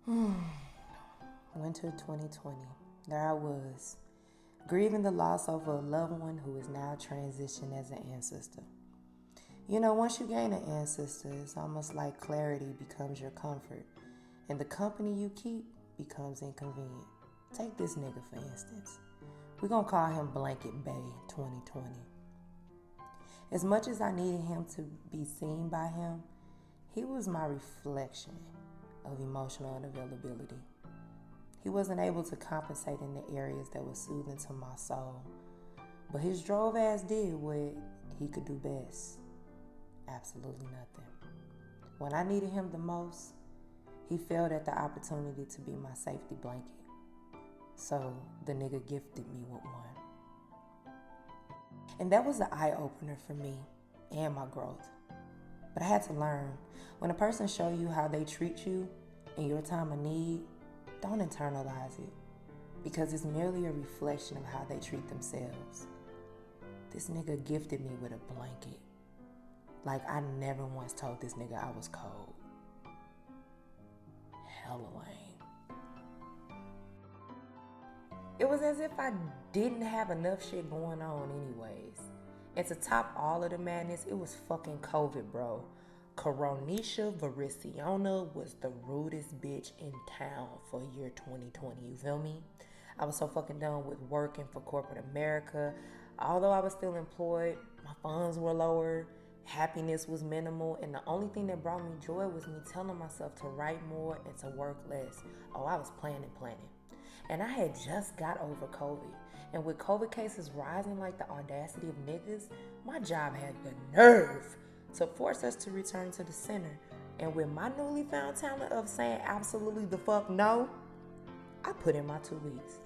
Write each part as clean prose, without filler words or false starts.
Winter 2020. There I was, grieving the loss of a loved one who is now transitioned as an ancestor. You know, once you gain an ancestor, it's almost like clarity becomes your comfort, and the company you keep becomes inconvenient. Take this nigga for instance. We're gonna call him Blanket Bay 2020. As much as I needed him to be seen by him, he was my reflection of emotional unavailability. He wasn't able to compensate in the areas that were soothing to my soul, but his drove ass did what he could do best. Absolutely nothing. When I needed him the most, he failed at the opportunity to be my safety blanket. So the nigga gifted me with one. And that was an eye-opener for me and my growth. But I had to learn, when a person show you how they treat you in your time of need, don't internalize it, because it's merely a reflection of how they treat themselves. This nigga gifted me with a blanket. Like I never once told this nigga I was cold. Hella lame. It was as if I didn't have enough shit going on anyways. And to top all of the madness, it was fucking COVID, bro. Coronisha Variciona was the rudest bitch in town for year 2020, you feel me? I was so fucking done with working for corporate America. Although I was still employed, my funds were lower, happiness was minimal, and the only thing that brought me joy was me telling myself to write more and to work less. Oh, I was planning. And I had just got over COVID. And with COVID cases rising like the audacity of niggas, my job had the nerve to force us to return to the center. And with my newly found talent of saying absolutely the fuck no, I put in my 2 weeks.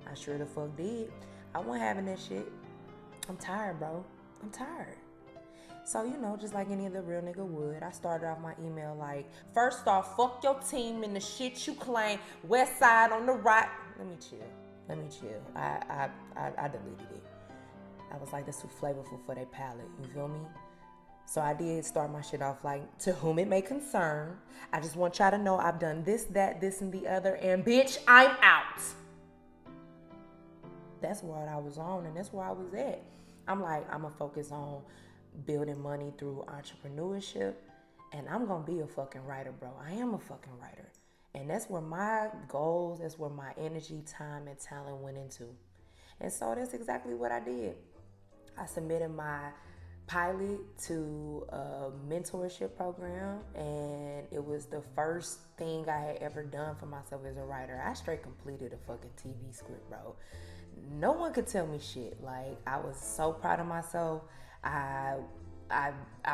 I sure the fuck did. I wasn't having that shit. I'm tired, bro. I'm tired. So, you know, just like any other real nigga would, I started off my email like, first off, fuck your team and the shit you claim. West side on the right. Let me chill. I deleted it. I was like, that's too flavorful for their palate. You feel me? So I did start my shit off like, to whom it may concern, I just want y'all to know I've done this, that, this, and the other, and bitch, I'm out. That's what I was on, and that's where I was at. I'm like, I'm gonna focus on building money through entrepreneurship, and I'm gonna be a fucking writer, bro. I am a fucking writer. And that's where my goals, that's where my energy, time, and talent went into. And so that's exactly what I did. I submitted my pilot to a mentorship program, and it was the first thing I had ever done for myself as a writer. I straight completed a fucking TV script, bro. No one could tell me shit. Like, I was so proud of myself. I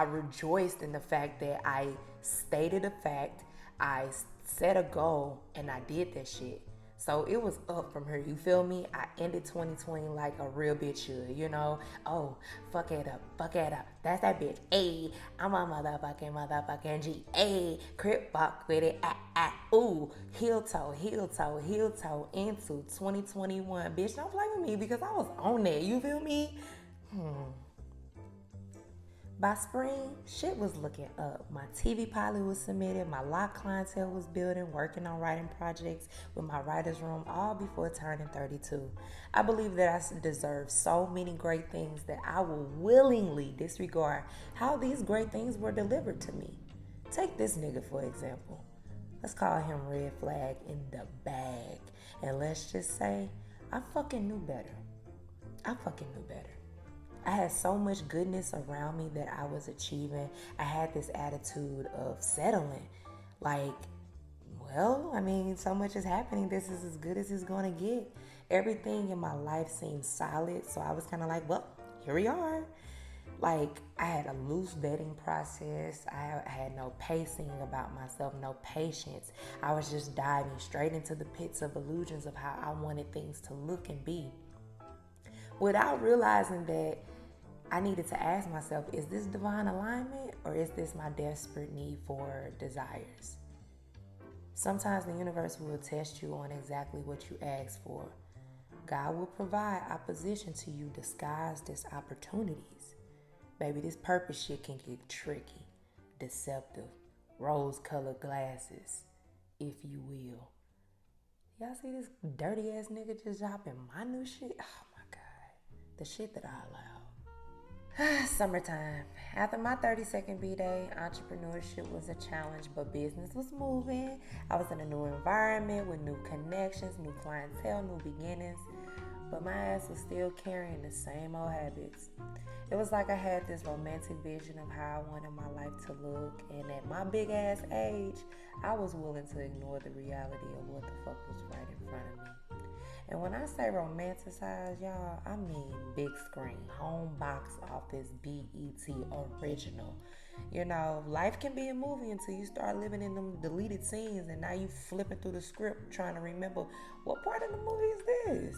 rejoiced in the fact that I stated a fact, I set a goal, and I did that shit. So it was up from here, you feel me? I ended 2020 like a real bitch should, you know? Oh, fuck it up. That's that bitch. Ayy, I'm a motherfucking G. Ayy, crip fuck with it. Ooh, heel toe into 2021. Bitch, don't play with me because I was on that, you feel me? By spring, shit was looking up. My TV pilot was submitted, my lock clientele was building, working on writing projects with my writer's room, all before turning 32. I believe that I deserve so many great things that I will willingly disregard how these great things were delivered to me. Take this nigga for example. Let's call him red flag in the bag. And let's just say, I fucking knew better. I had so much goodness around me that I was achieving. I had this attitude of settling. Like, well, I mean, so much is happening. This is as good as it's going to get. Everything in my life seemed solid. So I was kind of like, well, here we are. Like, I had a loose vetting process. I had no pacing about myself, no patience. I was just diving straight into the pits of illusions of how I wanted things to look and be, without realizing that I needed to ask myself, is this divine alignment or is this my desperate need for desires? Sometimes the universe will test you on exactly what you ask for. God will provide opposition to you disguised as opportunities. Baby, this purpose shit can get tricky, deceptive, rose-colored glasses. if you will. Y'all see this dirty ass nigga just dropping my new shit? Oh my God. The shit that I allow. Summertime. After my 32nd B-Day, entrepreneurship was a challenge, but business was moving. I was in a new environment with new connections, new clientele, new beginnings, but my ass was still carrying the same old habits. It was like I had this romantic vision of how I wanted my life to look, and at my big ass age, I was willing to ignore the reality of what the fuck was right in front of me. And when I say romanticize, y'all, I mean big screen, home box office, BET original. You know, life can be a movie until you start living in them deleted scenes, and now you flipping through the script trying to remember what part of the movie is this.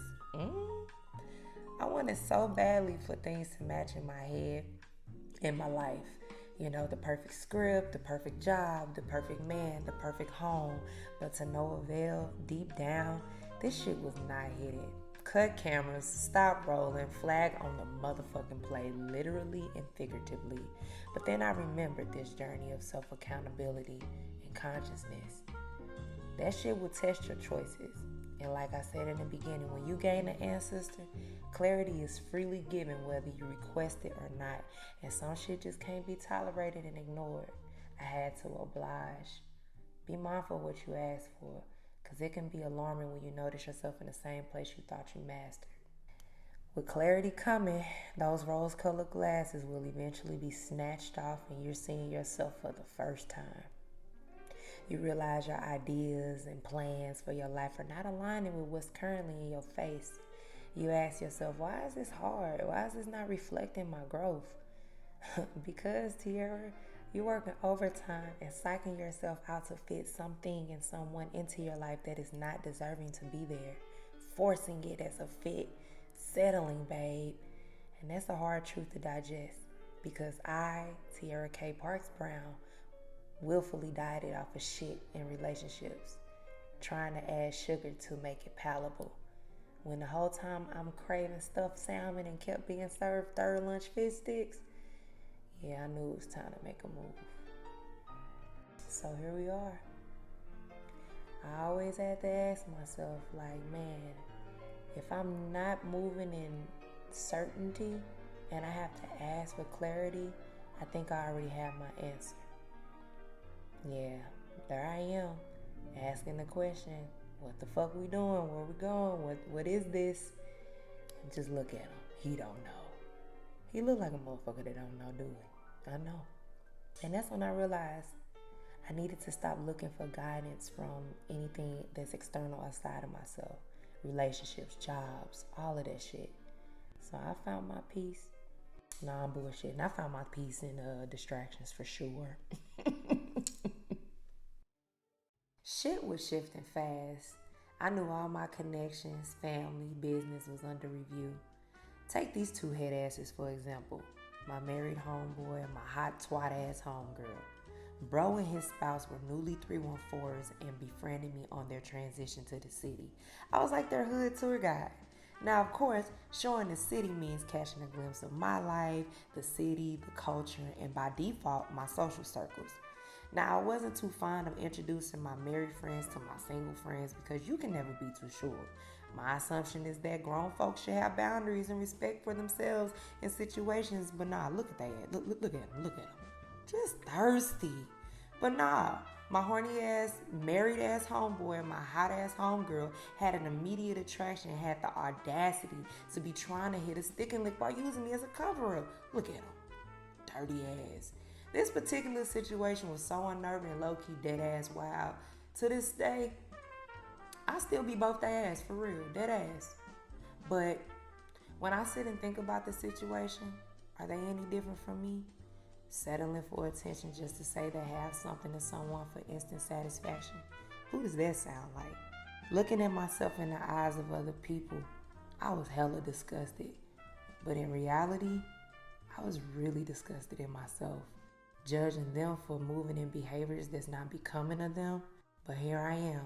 I wanted so badly for things to match in my head, in my life. You know, the perfect script, the perfect job, the perfect man, the perfect home. But to no avail, deep down, this shit was not hitting. Cut cameras, stop rolling, flag on the motherfucking play, literally and figuratively. But then I remembered this journey of self-accountability and consciousness. That shit will test your choices. And like I said in the beginning, when you gain an ancestor, clarity is freely given whether you request it or not. And some shit just can't be tolerated and ignored. I had to oblige. Be mindful of what you ask for, because it can be alarming when you notice yourself in the same place you thought you mastered. With clarity coming, those rose-colored glasses will eventually be snatched off and you're seeing yourself for the first time. You realize your ideas and plans for your life are not aligning with what's currently in your face. You ask yourself, why is this hard? Why is this not reflecting my growth? Because, Tiara, you're working overtime and psyching yourself out to fit something and someone into your life that is not deserving to be there. Forcing it as a fit. Settling, babe. And that's a hard truth to digest. Because I, Tiara K. Parks Brown, willfully dieted off of shit in relationships, trying to add sugar to make it palatable. When the whole time I'm craving stuffed salmon and kept being served third lunch fish sticks, yeah, I knew it was time to make a move. So here we are. I always had to ask myself, like, man, if I'm not moving in certainty and I have to ask for clarity, I think I already have my answer. Yeah, there I am, asking the question, what the fuck we doing? Where we going? What is this? And just look at him. He don't know. He look like a motherfucker that don't know, do he? I know. And that's when I realized I needed to stop looking for guidance from anything that's external outside of myself. Relationships, jobs, all of that shit. So I found my peace. Nah, I'm bullshitting. I found my peace in distractions for sure. Shit was shifting fast. I knew all my connections, family, business was under review. Take these two head asses for example. My married homeboy and my hot twat ass homegirl. Bro and his spouse were newly 314s and befriended me on their transition to the city. I was like their hood tour guide. Now, of course, showing the city means catching a glimpse of my life, the city, the culture, and by default, my social circles. Now, I wasn't too fond of introducing my married friends to my single friends because you can never be too sure. My assumption is that grown folks should have boundaries and respect for themselves in situations, but nah, look at that. Look at him. Just thirsty. But nah, my horny ass, married ass homeboy and my hot ass homegirl had an immediate attraction and had the audacity to be trying to hit a stick and lick while using me as a cover up. Look at him. Dirty ass. This particular situation was so unnerving and low-key dead-ass wild. To this day, I still be both their ass, for real, dead-ass. But when I sit and think about the situation, are they any different from me? Settling for attention just to say they have something to someone for instant satisfaction? Who does that sound like? Looking at myself in the eyes of other people, I was hella disgusted. But in reality, I was really disgusted in myself. Judging them for moving in behaviors that's not becoming of them. But here I am,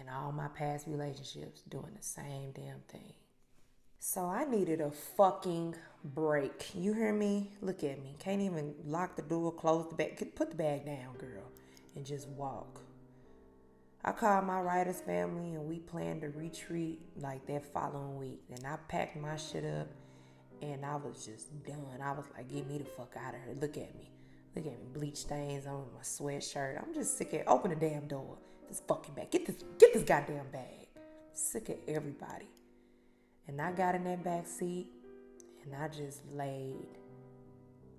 in all my past relationships, doing the same damn thing. So I needed a fucking break. You hear me? Look at me. Can't even lock the door, close the bag. Put the bag down, girl, and just walk. I called my writer's family and we planned a retreat like that following week. And I packed my shit up and I was just done. I was like, get me the fuck out of here. Look at me. Look at me. Bleach stains on my sweatshirt. I'm just sick of open the damn door. This fucking bag. Get this goddamn bag. Sick of everybody. And I got in that back seat and I just laid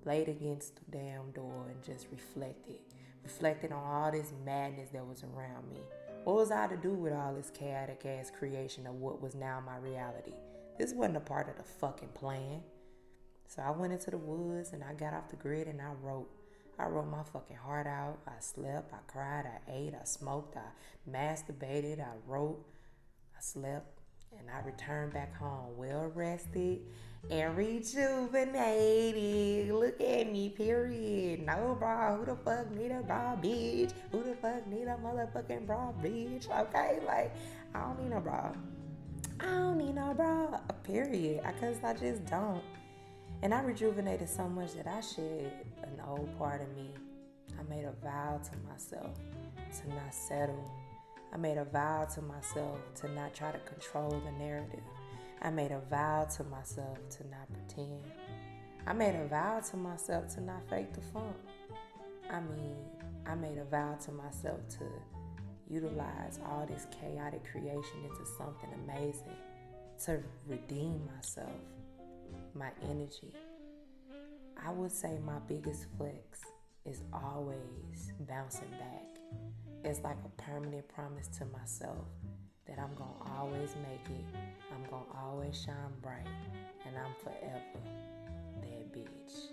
against the damn door and just reflected on all this madness that was around me. What was I to do with all this chaotic ass creation of what was now my reality? This wasn't a part of the fucking plan. So I went into the woods and I got off the grid and I wrote my fucking heart out. I slept, I cried, I ate, I smoked, I masturbated, I wrote, I slept, and I returned back home well rested and rejuvenated. Look at me, period. No bra. Who the fuck need a bra, bitch? Who the fuck need a motherfucking bra, bitch? Okay, like, I don't need no bra. I don't need no bra, period. Because I just don't. And I rejuvenated so much that I shed an old part of me. I made a vow to myself to not settle. I made a vow to myself to not try to control the narrative. I made a vow to myself to not pretend. I made a vow to myself to not fake the funk. I made a vow to myself to utilize all this chaotic creation into something amazing, to redeem myself, my energy. I would say my biggest flex is always bouncing back. It's like a permanent promise to myself that I'm going to always make it. I'm going to always shine bright. And I'm forever that bitch.